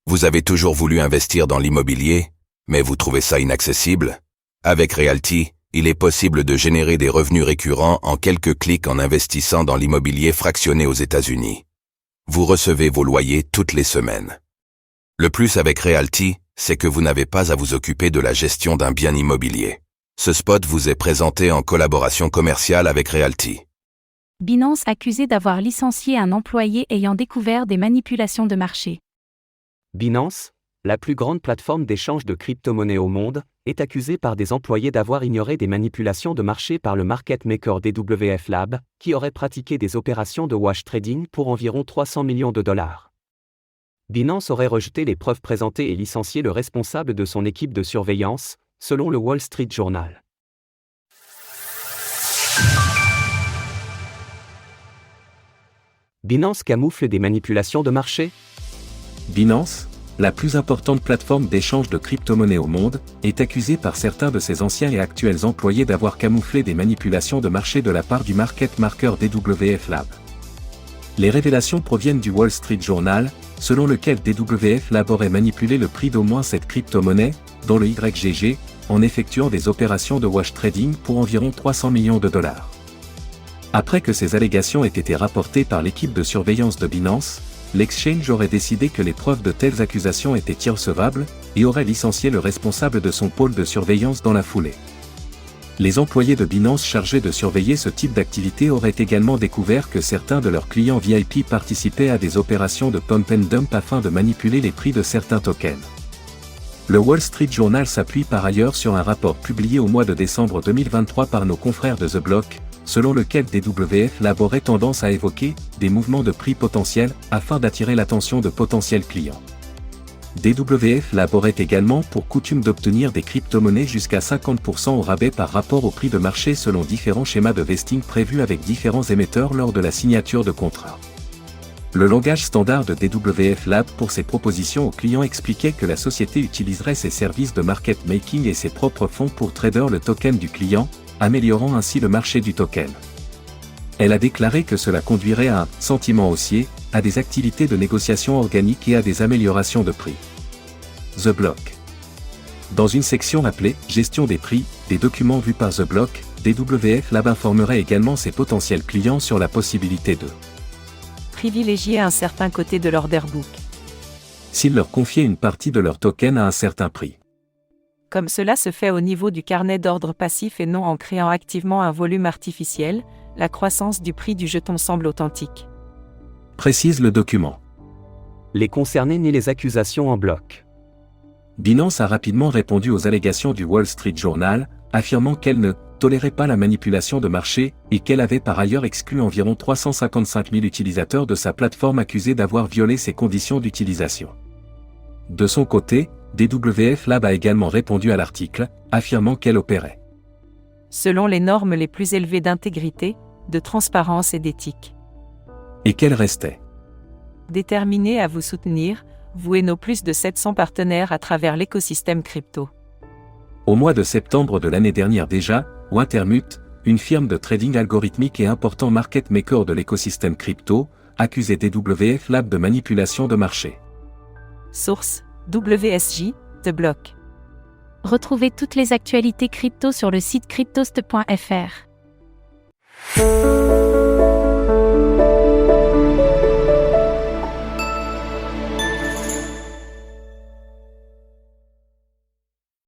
Vous avez toujours voulu investir dans l'immobilier, mais vous trouvez ça inaccessible? Avec Realty, il est possible de générer des revenus récurrents en quelques clics en investissant dans l'immobilier fractionné aux États-Unis. Vous recevez vos loyers toutes les semaines. Le plus avec Realty, c'est que vous n'avez pas à vous occuper de la gestion d'un bien immobilier. Ce spot vous est présenté en collaboration commerciale avec Realty. Binance accusé d'avoir licencié un employé ayant découvert des manipulations de marché. Binance, la plus grande plateforme d'échange de crypto-monnaies au monde, est accusée par des employés d'avoir ignoré des manipulations de marché par le market maker DWF Lab, qui aurait pratiqué des opérations de wash trading pour environ 300 millions de dollars. Binance aurait rejeté les preuves présentées et licencié le responsable de son équipe de surveillance, selon le Wall Street Journal. Binance camoufle des manipulations de marché? Binance, la plus importante plateforme d'échange de crypto-monnaies au monde, est accusée par certains de ses anciens et actuels employés d'avoir camouflé des manipulations de marché de la part du market maker DWF Lab. Les révélations proviennent du Wall Street Journal, selon lequel DWF Lab aurait manipulé le prix d'au moins cette crypto-monnaie, dont le YGG, en effectuant des opérations de wash trading pour environ 300 millions de dollars. Après que ces allégations aient été rapportées par l'équipe de surveillance de Binance, l'exchange aurait décidé que les preuves de telles accusations étaient irrecevables, et aurait licencié le responsable de son pôle de surveillance dans la foulée. Les employés de Binance chargés de surveiller ce type d'activité auraient également découvert que certains de leurs clients VIP participaient à des opérations de pump and dump afin de manipuler les prix de certains tokens. Le Wall Street Journal s'appuie par ailleurs sur un rapport publié au mois de décembre 2023 par nos confrères de The Block, selon lequel DWF Lab aurait tendance à évoquer des mouvements de prix potentiels afin d'attirer l'attention de potentiels clients. DWF Lab aurait également pour coutume d'obtenir des crypto-monnaies jusqu'à 50% au rabais par rapport au prix de marché selon différents schémas de vesting prévus avec différents émetteurs lors de la signature de contrats. Le langage standard de DWF Lab pour ses propositions aux clients expliquait que la société utiliserait ses services de market making et ses propres fonds pour trader le token du client, améliorant ainsi le marché du token. Elle a déclaré que cela conduirait à un « sentiment haussier », à des activités de négociation organique et à des améliorations de prix. The Block. Dans une section appelée « Gestion des prix », des documents vus par The Block, DWF Lab informerait également ses potentiels clients sur la possibilité de privilégier un certain côté de l'order book, s'ils leur confiaient une partie de leur token à un certain prix. comme cela se fait au niveau du carnet d'ordre passif et non en créant activement un volume artificiel, la croissance du prix du jeton semble authentique. Précise le document. Les concernés nient les accusations en bloc. Binance a rapidement répondu aux allégations du Wall Street Journal, affirmant qu'elle ne tolérait pas la manipulation de marché et qu'elle avait par ailleurs exclu environ 355 000 utilisateurs de sa plateforme accusée d'avoir violé ses conditions d'utilisation. De son côté, DWF Lab a également répondu à l'article, affirmant qu'elle opérait selon les normes les plus élevées d'intégrité, de transparence et d'éthique. Et qu'elle restait Déterminée à vous soutenir, vous et nos plus de 700 partenaires à travers l'écosystème crypto. Au mois de septembre de l'année dernière déjà, Wintermute, une firme de trading algorithmique et important market maker de l'écosystème crypto, accusait DWF Lab de manipulation de marché. Source, WSJ, The Block. Retrouvez toutes les actualités crypto sur le site cryptost.fr.